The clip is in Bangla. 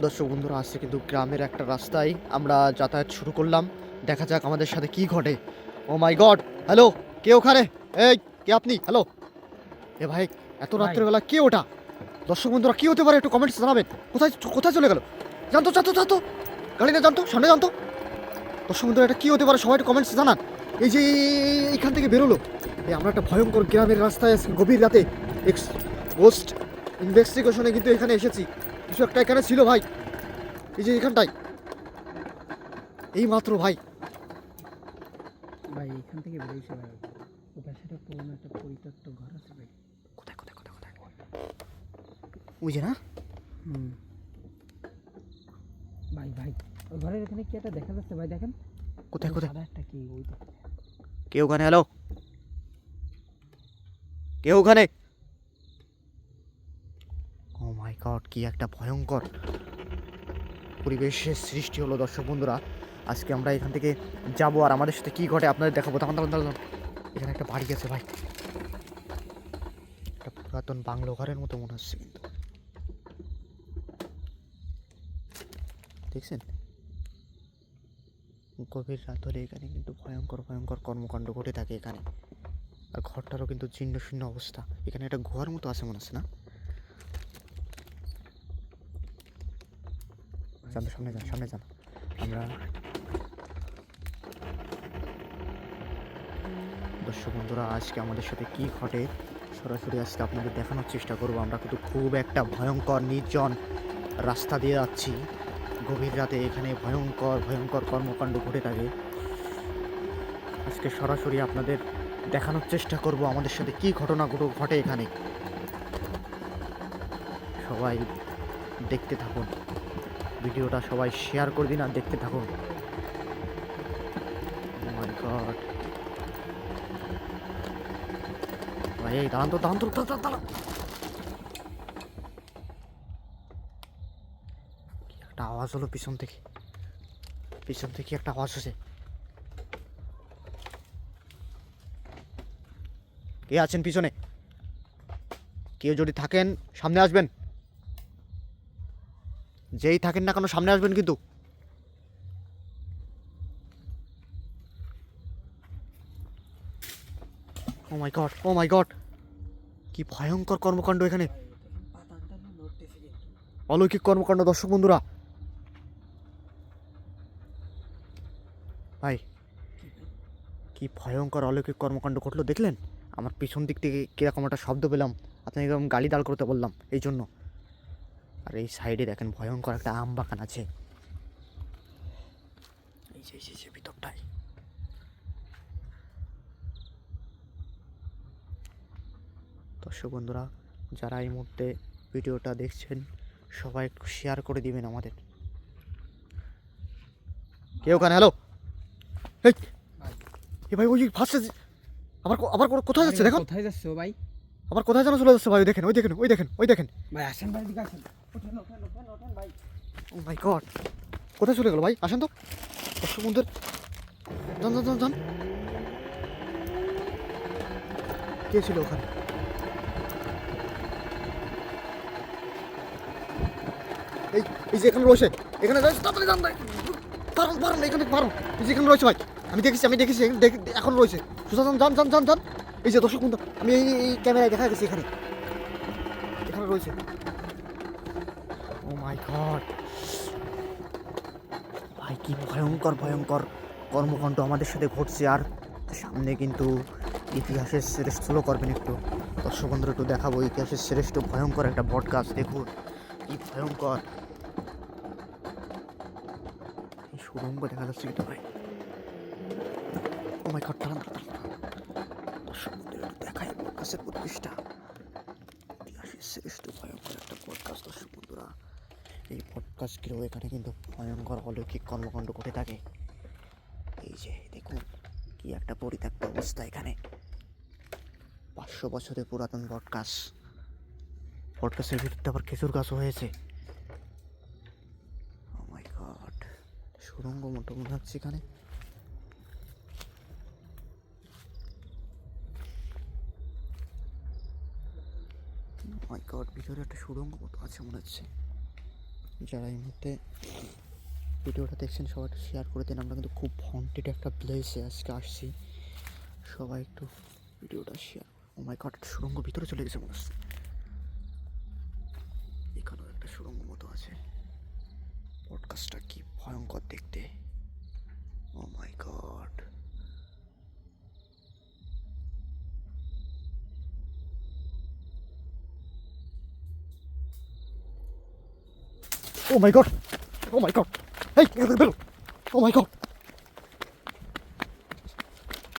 দর্শক বন্ধুরা, আজকে কিন্তু গ্রামের একটা রাস্তায় আমরা যাতায়াত শুরু করলাম। দেখা যাক আমাদের সাথে কি ঘটে। ও মাই গড! হ্যালো, কে ওখানে? এই, কে আপনি? হ্যালো, এ ভাই, এত ভাই রাত্রেবেলা কে ওটা? দর্শক বন্ধুরা, কি হতে পারে একটু কমেন্টস জানাবেন। কোথায় কোথায় চলে গেল? জানতো জানতো জানতো, গাড়ি না জানতো, সামনে জানতো। দর্শক বন্ধুরা, এটা কি হতে পারে? সবাই একটু কমেন্টস জানান। এই যে এইখান থেকে বেরোলো, এই আমরা একটা ভয়ঙ্কর গ্রামের রাস্তায় আজকে গভীর রাতে পোস্ট ইনভেস্টিগেশনে কিন্তু এখানে এসেছি। কিছু একটা এখানে ছিল ভাই, এই যে এখানটায়, এই মাত্র ভাই। ভাই এখান থেকে বেরিয়েছে ভাই। ও পাশে একটা পুরোনো একটা পরিত্যক্ত ঘর আছে ভাই। কোথায় কোথায় কোথায় কোথায়? ওই যে না, হুম ভাই ভাই ওই ঘরের এখানে কি একটা দেখা যাচ্ছে ভাই, দেখেন কোথায় কোথায়? সাদা একটা কি ওই তো। কে ওখানে? হ্যালো, কে ওখানে? ও মাই গড, কি একটা ভয়ঙ্কর পরিবেশের সৃষ্টি হলো দর্শক বন্ধুরা। আজকে আমরা এখান থেকে যাব আর আমাদের সাথে কি ঘটে আপনাদের দেখাবো। তখন তখন তখন এখানে একটা বাড়ি আছে ভাই, একটা পুরাতন বাংলো ঘরের মতো মনে হচ্ছে কিন্তু। দেখছেন, গভীর রাত হলে এখানে কিন্তু ভয়ঙ্কর ভয়ঙ্কর কর্মকাণ্ড ঘটে থাকে এখানে। আর ঘরটারও কিন্তু ছিন্ন শূন্য অবস্থা। এখানে একটা গুহার মতো আছে মনে হচ্ছে না? যান তো, সামনে যান, সামনে যান। আমরা দর্শক বন্ধুরা, আজকে আমাদের সাথে কি ঘটে সরাসরি আজকে আপনাদের দেখানোর চেষ্টা করব। আমরা কিন্তু খুব একটা ভয়ঙ্কর নির্জন রাস্তা দিয়ে যাচ্ছি গভীর রাতে। এখানে ভয়ঙ্কর ভয়ঙ্কর কর্মকাণ্ড ঘটে থাকে। আজকে সরাসরি আপনাদের দেখানোর চেষ্টা করব আমাদের সাথে কি ঘটনা ঘটে এখানে। সবাই দেখতে থাকুন ভিডিওটা, সবাই শেয়ার করে দিন আর দেখতে থাকুন। Oh my God! ভাই, এই দাঁড়ান তো, দাঁড়ান তো, দাঁড়ান, দাঁড়ান। কি একটা আওয়াজ হলো পিছন থেকে, পিছন থেকে একটা আওয়াজ হচ্ছে। কে আছেন পিছনে? কেউ যদি থাকেন সামনে আসবেন, যেই থাকেন না কেন সামনে আসবেন কিন্তু। ও মাই গড, ও মাই গড, কি ভয়ঙ্কর কর্মকাণ্ড এখানে। অলৌকিক কর্মকাণ্ড দর্শক বন্ধুরা। ভাই, কি ভয়ঙ্কর অলৌকিক কর্মকাণ্ড ঘটলো দেখলেন? আমার পিছন দিক থেকে কীরকম একটা শব্দ পেলাম, আপনাকে এরকম গাড়ি দাঁড় করতে বললাম এই জন্য। আর এই সাইডে দেখেন ভয়ঙ্কর একটা আম বাগান আছে, এই যে এই যে ভিতরটায়। দর্শক বন্ধুরা, যারা এই মুহূর্তে ভিডিওটা দেখছেন সবাই একটু শেয়ার করে দিবেন আমাদের। কে ওখানে? হ্যালো, এই, এ ভাই, ওই ফার্স্টে আবার আবার কোথায় যাচ্ছে দেখুন। কোথায় যাচ্ছে ও ভাই? আবার কোথায় যেন চলে যাচ্ছে ভাই। দেখেন, ওই দেখেন, ওই দেখেন, ওই দেখেন। ভাই আসেন ভাই, দিকে আসেন। ওঠেন ওঠেন ওঠেন ওঠেন ভাই। ও মাই গড, কোথায় চলে গেল ভাই? আসেন তো দর্শক বন্ধুর, যান যান যান যান। কে ছিল ওখানে? এই, এই যে এখানে রয়েছে, এখানে তাড়াতাড়ি যান ভাই, পারুন পারুন, এখানে পারুন। এই যে এখানে রয়েছে ভাই, আমি দেখেছি এখন রয়েছে। সোজা যান যান যান যান যান। এই যে দর্শক বন্ধু, আমি এই ক্যামেরায় দেখা গেছি এখানে, এখানে রয়েছে। ও মাই গড ভাই, কি ভয়ঙ্কর ভয়ঙ্কর কর্মকাণ্ড আমাদের সাথে ঘটছে। আর সামনে কিন্তু ইতিহাসের শ্রেষ্ঠ স্লো করবেন একটু দর্শক বন্ধুরা, একটু দেখাবো ইতিহাসের শ্রেষ্ঠ ভয়ঙ্কর একটা বট গাছ। দেখুন কি ভয়ঙ্কর, এই সুড়ঙ্গ দেখা যাচ্ছে কিন্তু ভাই। ও মাই গড, দাঁড়ান দাঁড়ান দাঁড়ান। দর্শক বন্ধুরা, একটু দেখাই বট গাছের পরিবেশটা। ইতিহাসের শ্রেষ্ঠ ভয়ঙ্কর একটা বট গাছ দর্শক বন্ধুরা। এই বট গাছগুলো এখানে কিন্তু ভয়ঙ্কর অলৌকিক কর্মকাণ্ড ঘটে থাকে। এই যে দেখুন, কি একটা পরিত্যক্ত অবস্থা এখানে। 500 বছরের পুরাতন বট গাছ। বট গাছের ভিতরটা আবার খেজুর গাছও হয়েছে। ও মাই গড, সুড়ঙ্গ মতো মনে হচ্ছে এখানে। মাই গড, ভিতরে একটা সুড়ঙ্গ মতো আছে মনে হচ্ছে। যারা এই মুহূর্তে ভিডিওটা দেখছেন সবাই একটু শেয়ার করে দিন। আমরা কিন্তু খুব হন্টেড একটা প্লেসে আজকে আসছি, সবাই একটু ভিডিওটা শেয়ার। ও মাই গড, একটা সুড়ঙ্গ ভিতরে চলে গেছে মনে হচ্ছে। এখানেও একটা সুড়ঙ্গ মতো আছে। পডকাস্টটা কি ভয়ঙ্কর দেখতে। ও মাই গড, ও মাই গড, ও মাই গড, এই ও মাই গড,